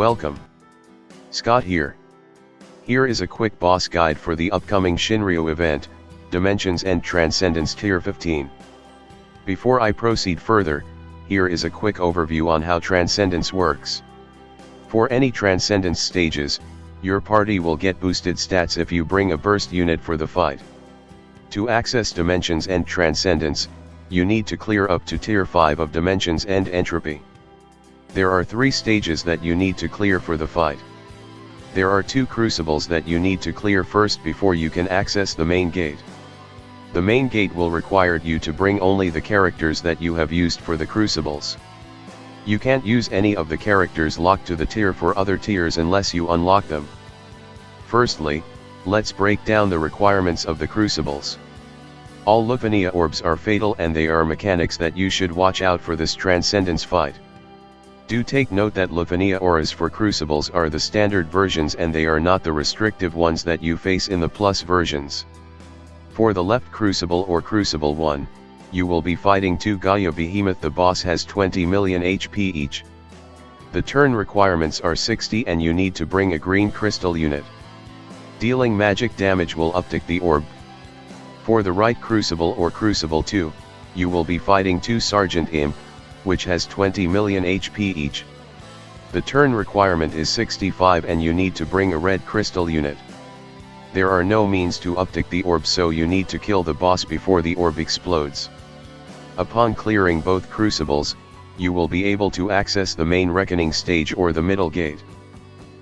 Welcome. Scott here. Here is a quick boss guide for the upcoming SHINRYU event, Dimensions and Transcendence Tier 15. Before I proceed further, here is a quick overview on how Transcendence works. For any Transcendence stages, your party will get boosted stats if you bring a burst unit for the fight. To access Dimensions and Transcendence, you need to clear up to Tier 5 of Dimensions and Entropy. There are 3 stages that you need to clear for the fight. There are 2 crucibles that you need to clear first before you can access the main gate. The main gate will require you to bring only the characters that you have used for the crucibles. You can't use any of the characters locked to the tier for other tiers unless you unlock them. Firstly, let's break down the requirements of the crucibles. All Lufania orbs are fatal and they are mechanics that you should watch out for this Transcendence fight. Do take note that Lufania auras for crucibles are the standard versions and they are not the restrictive ones that you face in the plus versions. For the left crucible or crucible 1, you will be fighting 2 Gaia Behemoth. The boss has 20 million HP each. The turn requirements are 60 and you need to bring a green crystal unit. Dealing magic damage will uptick the orb. For the right crucible or crucible 2, you will be fighting 2 Sergeant Imp, which has 20 million HP each. The turn requirement is 65 and you need to bring a red crystal unit. There are no means to uptick the orb, so you need to kill the boss before the orb explodes. Upon clearing both crucibles, you will be able to access the main reckoning stage or the middle gate.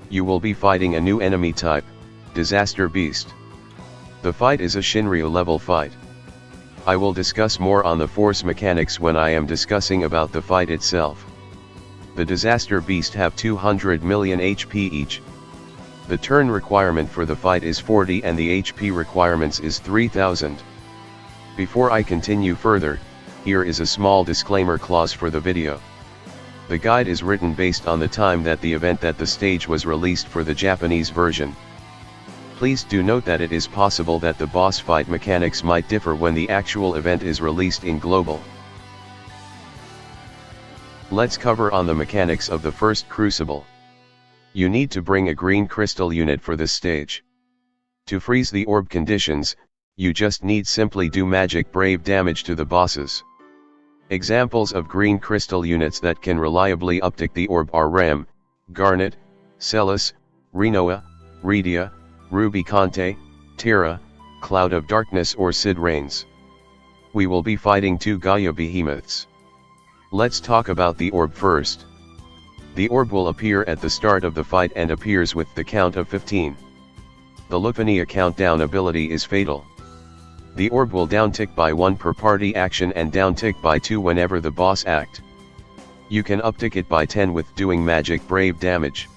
You will be fighting a new enemy type, Disaster Beast. The fight is a SHINRYU level fight. I will discuss more on the force mechanics when I am discussing about the fight itself. The Disaster Beast have 200 million HP each. The turn requirement for the fight is 40 and the HP requirements is 3000. Before I continue further, here is a small disclaimer clause for the video. The guide is written based on the time that the stage was released for the Japanese version. Please do note that it is possible that the boss fight mechanics might differ when the actual event is released in global. Let's cover on the mechanics of the first crucible. You need to bring a green crystal unit for this stage. To freeze the orb conditions, you just need simply do magic brave damage to the bosses. Examples of green crystal units that can reliably uptick the orb are Rem, Garnet, Celis, Renoa, Redia, Ruby Conte, Terra, Cloud of Darkness or Sid Reigns. We will be fighting 2 Gaia Behemoths. Let's talk about the orb first. The orb will appear at the start of the fight and appears with the count of 15. The Lufania countdown ability is fatal. The orb will downtick by 1 per party action and downtick by 2 whenever the boss act. You can uptick it by 10 with doing magic brave damage.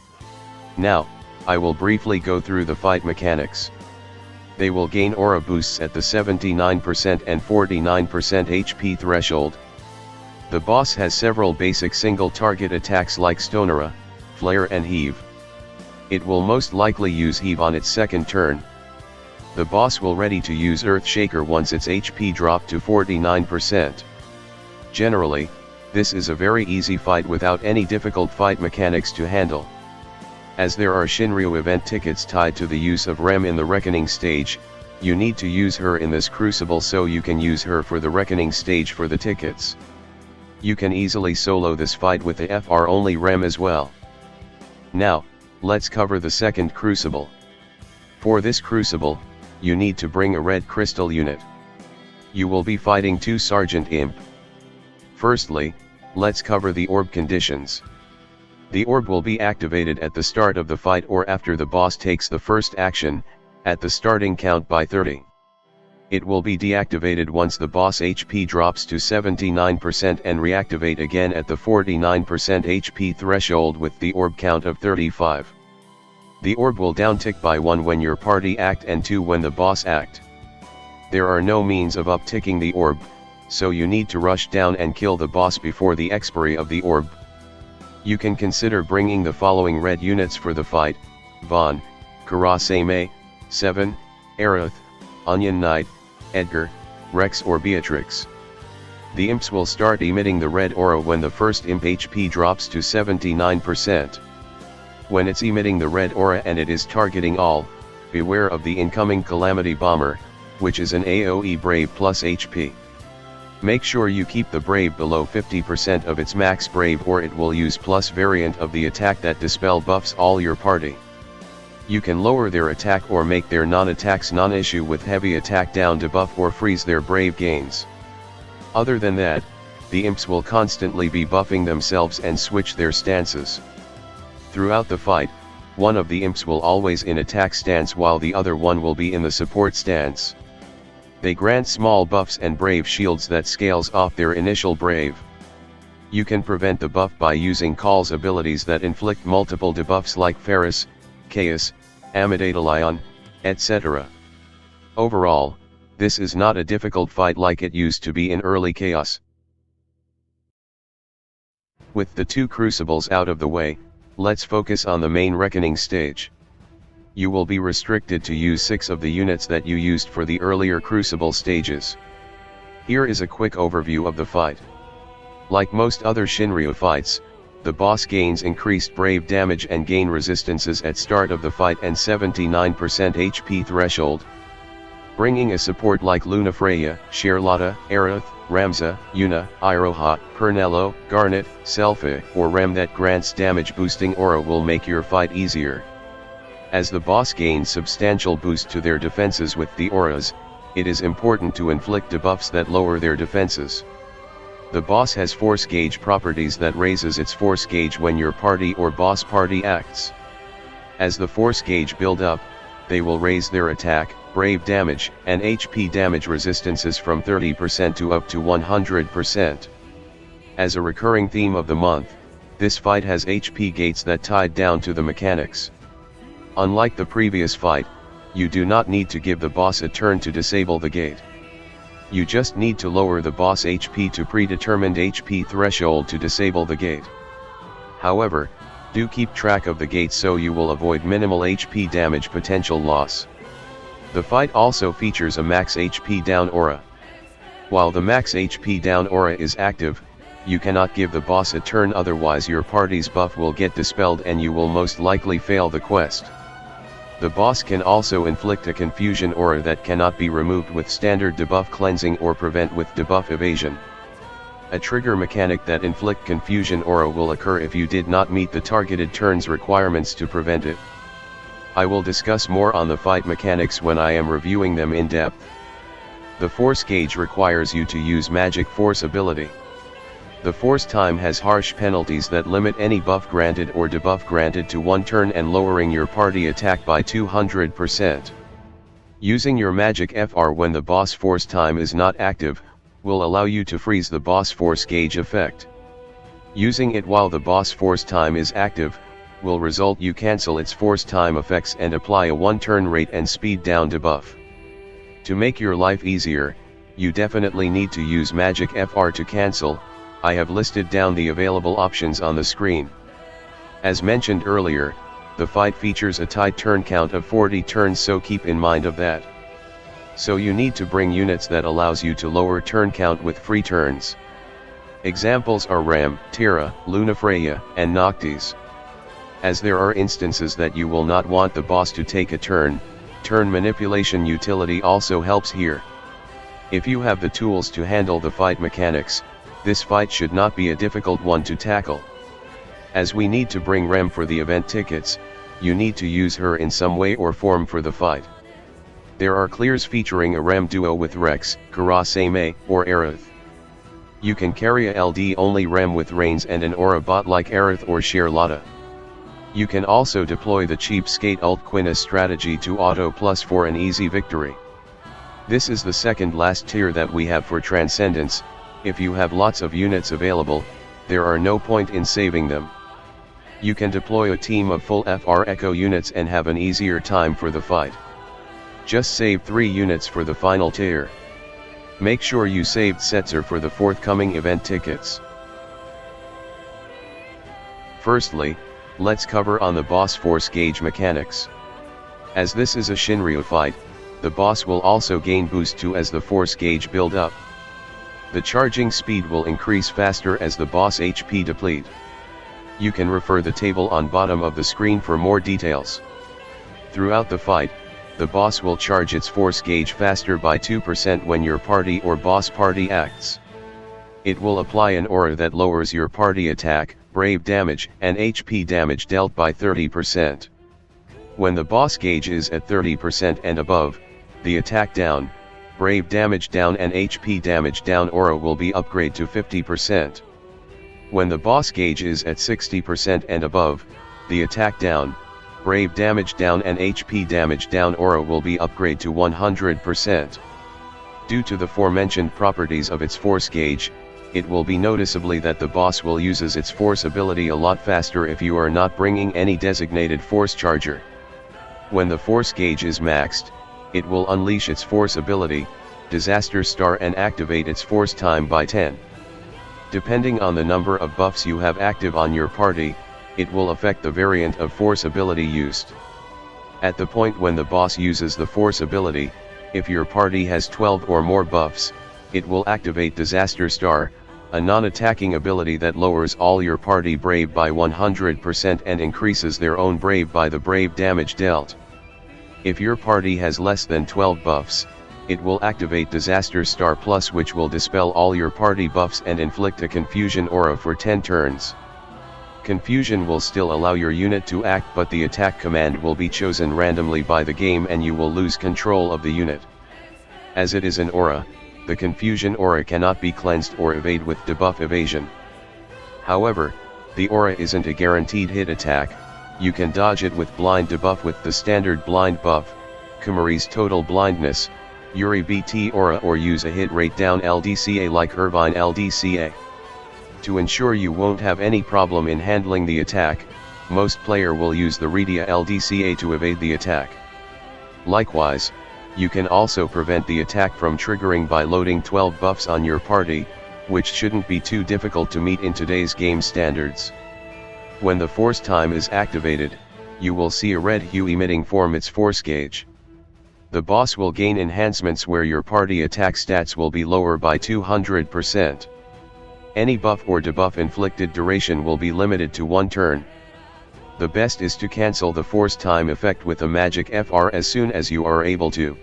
Now, I will briefly go through the fight mechanics. They will gain aura boosts at the 79% and 49% HP threshold. The boss has several basic single target attacks like Stonera, Flare and Heave. It will most likely use Heave on its second turn. The boss will ready to use Earthshaker once its HP dropped to 49%. Generally, this is a very easy fight without any difficult fight mechanics to handle. As there are SHINRYU event tickets tied to the use of Rem in the Reckoning stage, you need to use her in this crucible so you can use her for the Reckoning stage for the tickets. You can easily solo this fight with the FR only Rem as well. Now, let's cover the second crucible. For this crucible, you need to bring a red crystal unit. You will be fighting 2 Sergeant Imp. Firstly, let's cover the orb conditions. The orb will be activated at the start of the fight or after the boss takes the first action, at the starting count by 30. It will be deactivated once the boss HP drops to 79% and reactivate again at the 49% HP threshold with the orb count of 35. The orb will downtick by 1 when your party act and 2 when the boss act. There are no means of upticking the orb, so you need to rush down and kill the boss before the expiry of the orb. You can consider bringing the following red units for the fight: Vaan, Karasame, 7, Aerith, Onion Knight, Edgar, Rex or Beatrix. The imps will start emitting the red aura when the first imp HP drops to 79%. When it's emitting the red aura and it is targeting all, beware of the incoming Calamity Bomber, which is an AoE Brave plus HP. Make sure you keep the Brave below 50% of its max Brave, or it will use plus variant of the attack that dispel buffs all your party. You can lower their attack or make their non-attacks non-issue with heavy attack down debuff, or freeze their Brave gains. Other than that, the imps will constantly be buffing themselves and switch their stances. Throughout the fight, one of the imps will always in attack stance while the other one will be in the support stance. They grant small buffs and Brave shields that scales off their initial Brave. You can prevent the buff by using Call's abilities that inflict multiple debuffs like Ferris, Chaos, Amidatalion, etc. Overall, this is not a difficult fight like it used to be in early Chaos. With the 2 crucibles out of the way, let's focus on the main reckoning stage. You will be restricted to use 6 of the units that you used for the earlier crucible stages. Here is a quick overview of the fight. Like most other Shinryu fights, the boss gains increased Brave damage and gain resistances at start of the fight and 79% HP threshold. Bringing a support like Lunafreya, Charlotta, Aerith, Ramza, Yuna, Iroha, Pernello, Garnet, Selphie, or Rem that grants damage boosting aura will make your fight easier. As the boss gains substantial boost to their defenses with the auras, it is important to inflict debuffs that lower their defenses. The boss has force gauge properties that raises its force gauge when your party or boss party acts. As the force gauge build up, they will raise their attack, Brave damage, and HP damage resistances from 30% to up to 100%. As a recurring theme of the month, this fight has HP gates that tied down to the mechanics. Unlike the previous fight, you do not need to give the boss a turn to disable the gate. You just need to lower the boss HP to predetermined HP threshold to disable the gate. However, do keep track of the gate so you will avoid minimal HP damage potential loss. The fight also features a max HP down aura. While the max HP down aura is active, you cannot give the boss a turn, otherwise your party's buff will get dispelled and you will most likely fail the quest. The boss can also inflict a confusion aura that cannot be removed with standard debuff cleansing or prevent with debuff evasion. A trigger mechanic that inflict confusion aura will occur if you did not meet the targeted turn's requirements to prevent it. I will discuss more on the fight mechanics when I am reviewing them in depth. The force gauge requires you to use magic force ability. The force time has harsh penalties that limit any buff granted or debuff granted to 1 turn and lowering your party attack by 200%. Using your magic FR when the boss force time is not active, will allow you to freeze the boss force gauge effect. Using it while the boss force time is active, will result you cancel its force time effects and apply a 1 turn rate and speed down debuff. To make your life easier, you definitely need to use magic FR to cancel. I have listed down the available options on the screen. As mentioned earlier, the fight features a tight turn count of 40 turns, so keep in mind of that. So you need to bring units that allows you to lower turn count with free turns. Examples are Ram, Terra, Lunafreya, and Noctis. As there are instances that you will not want the boss to take a turn manipulation utility also helps here. If you have the tools to handle the fight mechanics, this fight should not be a difficult one to tackle. As we need to bring Rem for the event tickets, you need to use her in some way or form for the fight. There are clears featuring a Rem duo with Rex, Kurasame, or Aerith. You can carry a LD only Rem with Reigns and an aura bot like Aerith or Charlotta. You can also deploy the cheapskate ult Quinna strategy to auto plus for an easy victory. This is the second last tier that we have for Transcendence. If you have lots of units available, there are no point in saving them. You can deploy a team of full FR Echo units and have an easier time for the fight. Just save 3 units for the final tier. Make sure you saved Setzer for the forthcoming event tickets. Firstly, let's cover on the boss force gauge mechanics. As this is a Shinryu fight, the boss will also gain boost too as the force gauge build up. The charging speed will increase faster as the boss HP deplete. You can refer the table on bottom of the screen for more details. Throughout the fight, the boss will charge its force gauge faster by 2% when your party or boss party acts. It will apply an aura that lowers your party attack, brave damage, and HP damage dealt by 30%. When the boss gauge is at 30% and above, the attack down, brave damage down and HP damage down aura will be upgraded to 50%. When the boss gauge is at 60% and above, the attack down, brave damage down and HP damage down aura will be upgraded to 100%. Due to the aforementioned properties of its force gauge, it will be noticeably that the boss will uses its force ability a lot faster if you are not bringing any designated force charger. When the force gauge is maxed, it will unleash its force ability, Disaster Star, and activate its force time by 10. Depending on the number of buffs you have active on your party, it will affect the variant of force ability used. At the point when the boss uses the force ability, if your party has 12 or more buffs, it will activate Disaster Star, a non-attacking ability that lowers all your party brave by 100% and increases their own brave by the brave damage dealt. If your party has less than 12 buffs, it will activate Disaster Star Plus, which will dispel all your party buffs and inflict a confusion aura for 10 turns. Confusion will still allow your unit to act, but the attack command will be chosen randomly by the game and you will lose control of the unit. As it is an aura, the confusion aura cannot be cleansed or evade with debuff evasion. However, the aura isn't a guaranteed hit attack. You can dodge it with blind debuff with the standard blind buff, Kumari's total blindness, Yuri BT aura, or use a hit rate down LDCA like Irvine LDCA. To ensure you won't have any problem in handling the attack, most player will use the Redia LDCA to evade the attack. Likewise, you can also prevent the attack from triggering by loading 12 buffs on your party, which shouldn't be too difficult to meet in today's game standards. When the force time is activated, you will see a red hue emitting from its force gauge. The boss will gain enhancements where your party attack stats will be lower by 200%. Any buff or debuff inflicted duration will be limited to 1 turn. The best is to cancel the force time effect with a magic FR as soon as you are able to.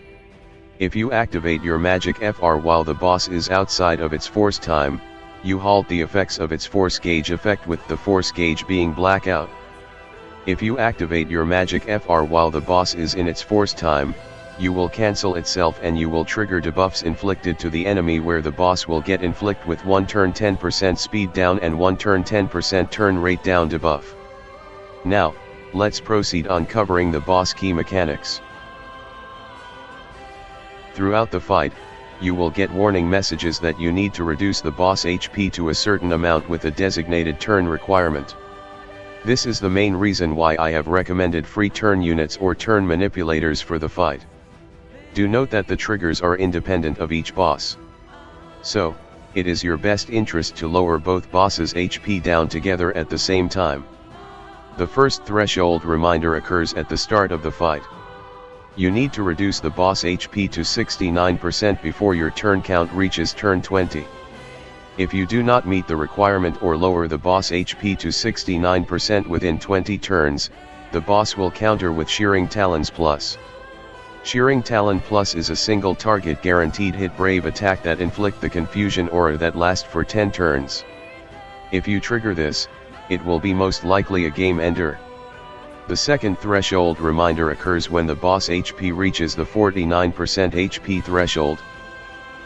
If you activate your magic FR while the boss is outside of its force time, you halt the effects of its force gauge effect with the force gauge being blackout. If you activate your magic FR while the boss is in its force time, you will cancel itself and you will trigger debuffs inflicted to the enemy where the boss will get inflict with 1 turn 10% speed down and 1 turn 10% turn rate down debuff. Now, let's proceed on covering the boss key mechanics. Throughout the fight, you will get warning messages that you need to reduce the boss HP to a certain amount with a designated turn requirement. This is the main reason why I have recommended free turn units or turn manipulators for the fight. Do note that the triggers are independent of each boss. So, it is your best interest to lower both bosses' HP down together at the same time. The first threshold reminder occurs at the start of the fight. You need to reduce the boss HP to 69% before your turn count reaches turn 20. If you do not meet the requirement or lower the boss HP to 69% within 20 turns, the boss will counter with Shearing Talons Plus. Shearing Talon Plus is a single target guaranteed hit brave attack that inflict the confusion aura that last for 10 turns. If you trigger this, it will be most likely a game ender. The second threshold reminder occurs when the boss HP reaches the 49% HP threshold.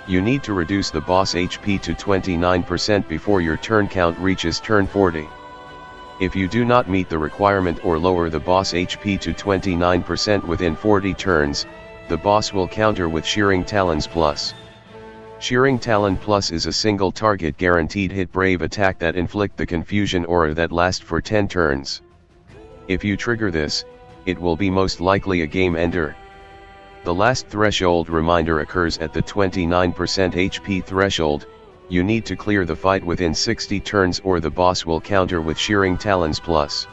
You need to reduce the boss HP to 29% before your turn count reaches turn 40. If you do not meet the requirement or lower the boss HP to 29% within 40 turns, the boss will counter with Shearing Talons Plus. Shearing Talon Plus is a single target guaranteed hit brave attack that inflict the confusion aura that last for 10 turns. If you trigger this, it will be most likely a game ender. The last threshold reminder occurs at the 29% HP threshold. You need to clear the fight within 60 turns or the boss will counter with Shearing Talons Plus.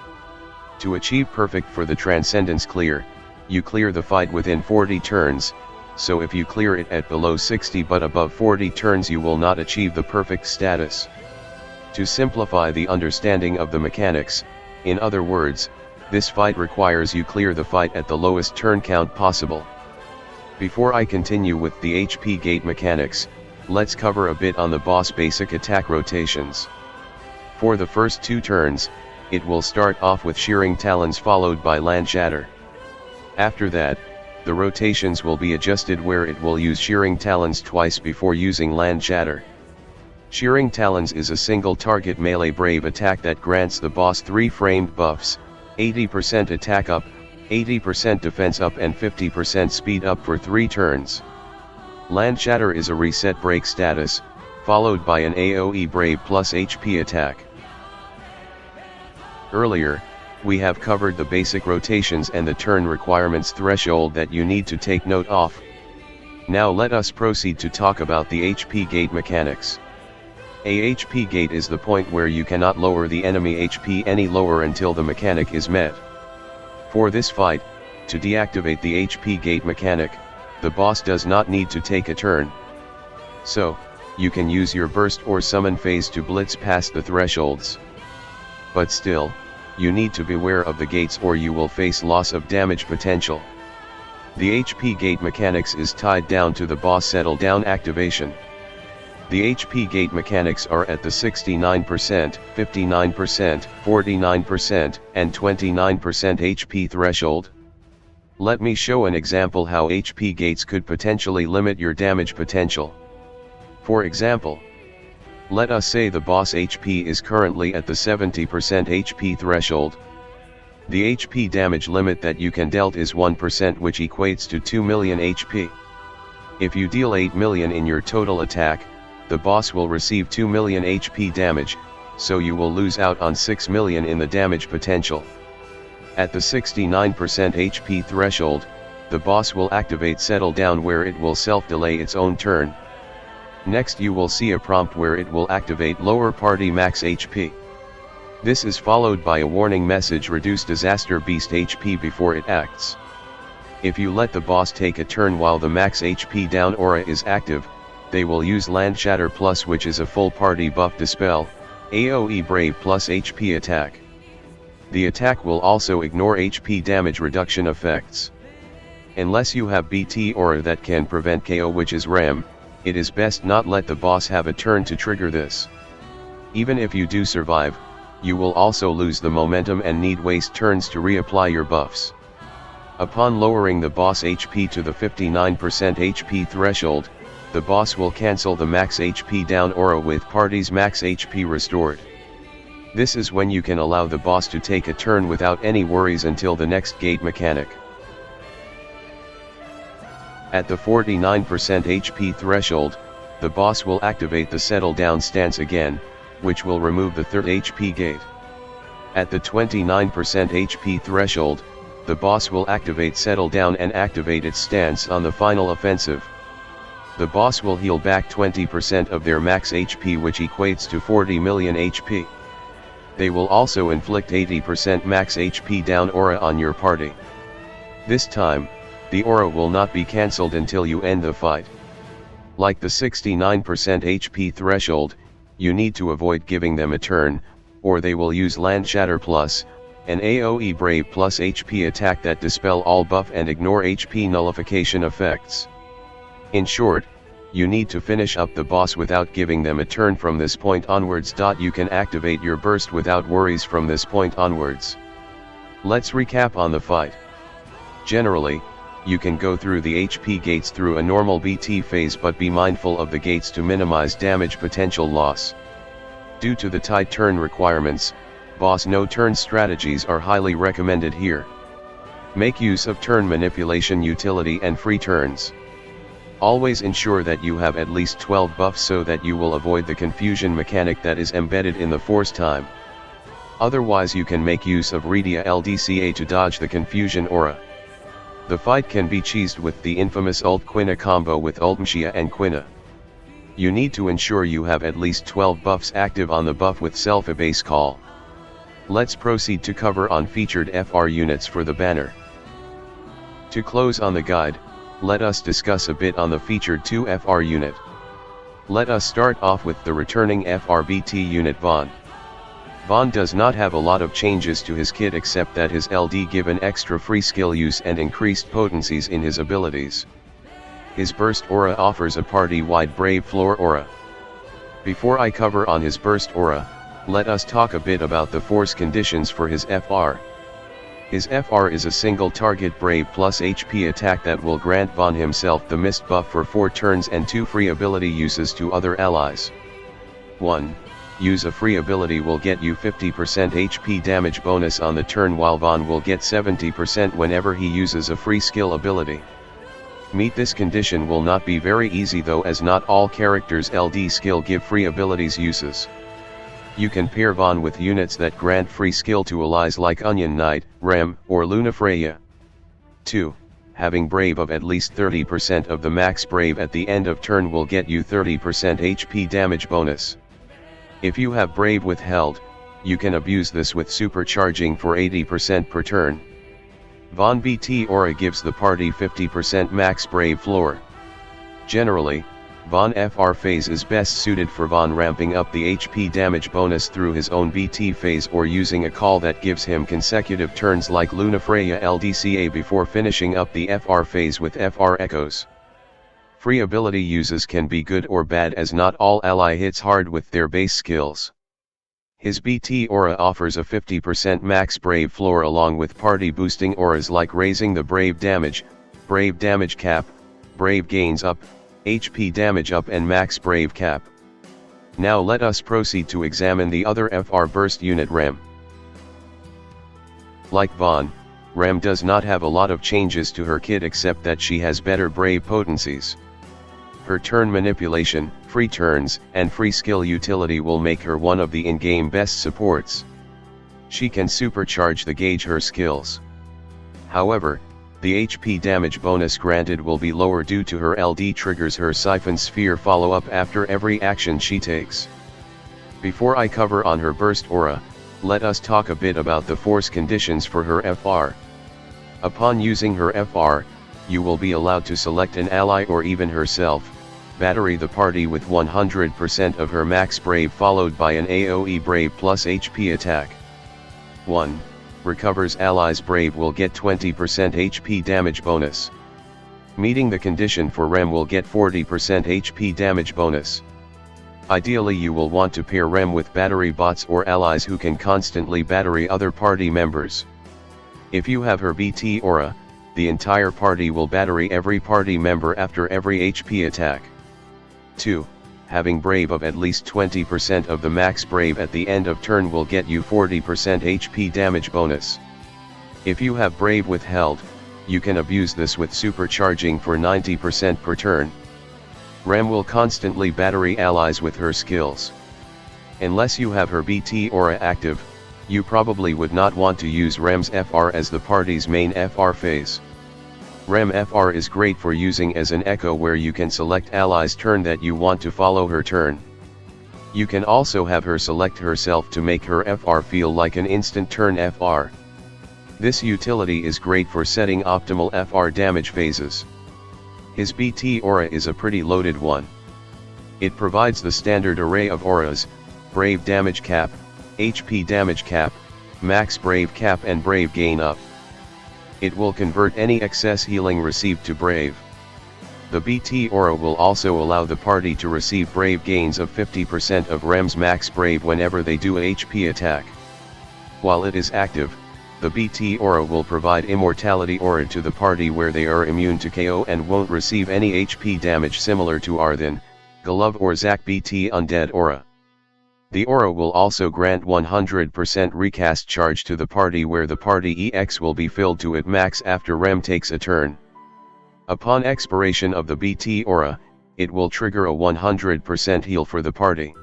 To achieve perfect for the Transcendence clear, you clear the fight within 40 turns, so if you clear it at below 60 but above 40 turns you will not achieve the perfect status. To simplify the understanding of the mechanics, in other words, this fight requires you clear the fight at the lowest turn count possible. Before I continue with the HP gate mechanics, let's cover a bit on the boss basic attack rotations. For the first 2 turns, it will start off with Shearing Talons followed by Land Shatter. After that, the rotations will be adjusted where it will use Shearing Talons twice before using Land Shatter. Shearing Talons is a single target melee brave attack that grants the boss 3 framed buffs, 80% attack up, 80% defense up and 50% speed up for 3 turns. Land Shatter is a reset break status, followed by an AoE brave plus HP attack. Earlier, we have covered the basic rotations and the turn requirements threshold that you need to take note of. Now let us proceed to talk about the HP gate mechanics. A HP gate is the point where you cannot lower the enemy HP any lower until the mechanic is met. For this fight, to deactivate the HP gate mechanic, the boss does not need to take a turn. So, you can use your burst or summon phase to blitz past the thresholds. But still, you need to beware of the gates or you will face loss of damage potential. The HP gate mechanics is tied down to the boss settle down activation. The HP gate mechanics are at the 69%, 59%, 49%, and 29% HP threshold. Let me show an example how HP gates could potentially limit your damage potential. For example, let us say the boss HP is currently at the 70% HP threshold. The HP damage limit that you can dealt is 1%, which equates to 2 million HP. If you deal 8 million in your total attack, the boss will receive 2 million HP damage, so you will lose out on 6 million in the damage potential. At the 69% HP threshold, the boss will activate Settle Down where it will self-delay its own turn. Next you will see a prompt where it will activate Lower Party Max HP. This is followed by a warning message Reduce Disaster Beast HP before it acts. If you let the boss take a turn while the max HP down aura is active, they will use Land Shatter Plus, which is a full party buff dispel, AoE Brave plus HP attack. The attack will also ignore HP damage reduction effects. Unless you have BT aura that can prevent KO, which is Rem, it is best not let the boss have a turn to trigger this. Even if you do survive, you will also lose the momentum and need waste turns to reapply your buffs. Upon lowering the boss HP to the 59% HP threshold, the boss will cancel the max HP down aura with party's max HP restored. This is when you can allow the boss to take a turn without any worries until the next gate mechanic. At the 49% HP threshold, the boss will activate the Settle Down stance again, which will remove the third HP gate. At the 29% HP threshold, the boss will activate Settle Down and activate its stance on the final offensive. The boss will heal back 20% of their max HP, which equates to 40 million HP. They will also inflict 80% max HP down aura on your party. This time, the aura will not be cancelled until you end the fight. Like the 69% HP threshold, you need to avoid giving them a turn, or they will use Land Shatter Plus, an AoE Brave plus HP attack that dispel all buff and ignore HP nullification effects. In short, you need to finish up the boss without giving them a turn from this point onwards. You can activate your burst without worries from this point onwards. Let's recap on the fight. Generally, you can go through the HP gates through a normal BT phase, but be mindful of the gates to minimize damage potential loss. Due to the tight turn requirements, boss no-turn strategies are highly recommended here. Make use of turn manipulation utility and free turns. Always ensure that you have at least 12 buffs so that you will avoid the confusion mechanic that is embedded in the force time. Otherwise you can make use of Redia LDCA to dodge the confusion aura. The fight can be cheesed with the infamous Ult Quina combo with Ultmshia and Quina. You need to ensure you have at least 12 buffs active on the buff with self-abase call. Let's proceed to cover on featured FR units for the banner. To close on the guide, let us discuss a bit on the featured 2 FR unit. Let us start off with the returning FRBT unit Vaan. Vaan does not have a lot of changes to his kit except that his LD given extra free skill use and increased potencies in his abilities. His burst aura offers a party-wide brave floor aura. Before I cover on his burst aura, let us talk a bit about the force conditions for his FR. His FR is a single target brave plus HP attack that will grant Vaan himself the mist buff for 4 turns and 2 free ability uses to other allies. 1. Use a free ability will get you 50% HP damage bonus on the turn, while Vaan will get 70% whenever he uses a free skill ability. Meet this condition will not be very easy though, as not all characters' LD skill give free abilities uses. You can pair Vaan with units that grant free skill to allies like Onion Knight, Rem, or Lunafreya. 2. Having Brave of at least 30% of the max Brave at the end of turn will get you 30% HP damage bonus. If you have Brave withheld, you can abuse this with supercharging for 80% per turn. Vaan BT Aura gives the party 50% max Brave floor. Generally, Vaan FR phase is best suited for Vaan ramping up the HP damage bonus through his own BT phase or using a call that gives him consecutive turns like Lunafreya LDCA before finishing up the FR phase with FR echoes. Free ability uses can be good or bad, as not all ally hits hard with their base skills. His BT aura offers a 50% max Brave floor along with party boosting auras like raising the Brave damage cap, Brave gains up, HP damage up and max Brave cap. Now let us proceed to examine the other FR burst unit, Rem. Like Vaan, Rem does not have a lot of changes to her kit except that she has better Brave potencies. Her turn manipulation, free turns, and free skill utility will make her one of the in-game best supports. She can supercharge the gauge her skills. However, the HP damage bonus granted will be lower due to her LD triggers her Siphon Sphere follow-up after every action she takes. Before I cover on her burst aura, let us talk a bit about the force conditions for her FR. Upon using her FR, you will be allowed to select an ally or even herself, battery the party with 100% of her max Brave followed by an AoE Brave plus HP attack. 1. Recovers allies Brave will get 20% HP damage bonus. Meeting the condition for Rem will get 40% HP damage bonus. Ideally you will want to pair Rem with battery bots or allies who can constantly battery other party members. If you have her BT aura, the entire party will battery every party member after every HP attack. 2. Having Brave of at least 20% of the max Brave at the end of turn will get you 40% HP damage bonus. If you have Brave withheld, you can abuse this with supercharging for 90% per turn. Rem will constantly battery allies with her skills. Unless you have her BT aura active, you probably would not want to use Rem's FR as the party's main FR phase. Rem FR is great for using as an echo where you can select allies' turn that you want to follow her turn. You can also have her select herself to make her FR feel like an instant turn FR. This utility is great for setting optimal FR damage phases. His BT aura is a pretty loaded one. It provides the standard array of auras, Brave damage cap, HP damage cap, max Brave cap and Brave gain up. It will convert any excess healing received to Brave. The BT aura will also allow the party to receive Brave gains of 50% of Rem's max Brave whenever they do a HP attack. While it is active, the BT aura will provide immortality aura to the party where they are immune to KO and won't receive any HP damage, similar to Arthan, Golov or Zac BT Undead aura. The aura will also grant 100% recast charge to the party where the party EX will be filled to its max after Rem takes a turn. Upon expiration of the BT aura, it will trigger a 100% heal for the party.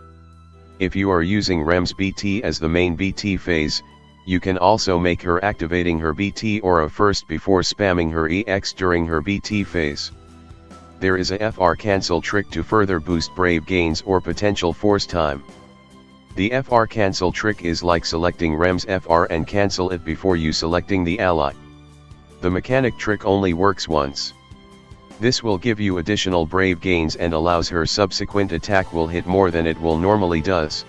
If you are using Rem's BT as the main BT phase, you can also make her activating her BT aura first before spamming her EX during her BT phase. There is a FR cancel trick to further boost Brave gains or potential force time. The FR cancel trick is like selecting Rem's FR and cancel it before you selecting the ally. The mechanic trick only works once. This will give you additional Brave gains and allows her subsequent attack will hit more than it will normally does.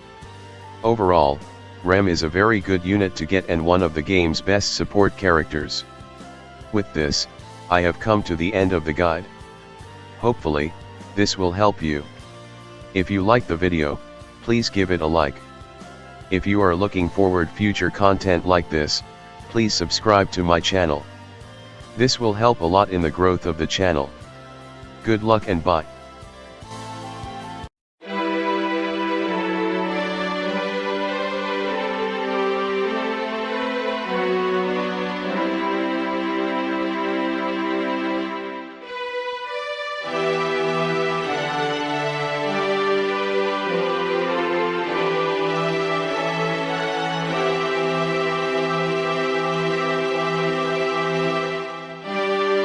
Overall, Rem is a very good unit to get and one of the game's best support characters. With this, I have come to the end of the guide. Hopefully, this will help you. If you like the video, please give it a like. If you are looking forward future content like this, please subscribe to my channel. This will help a lot in the growth of the channel. Good luck and bye.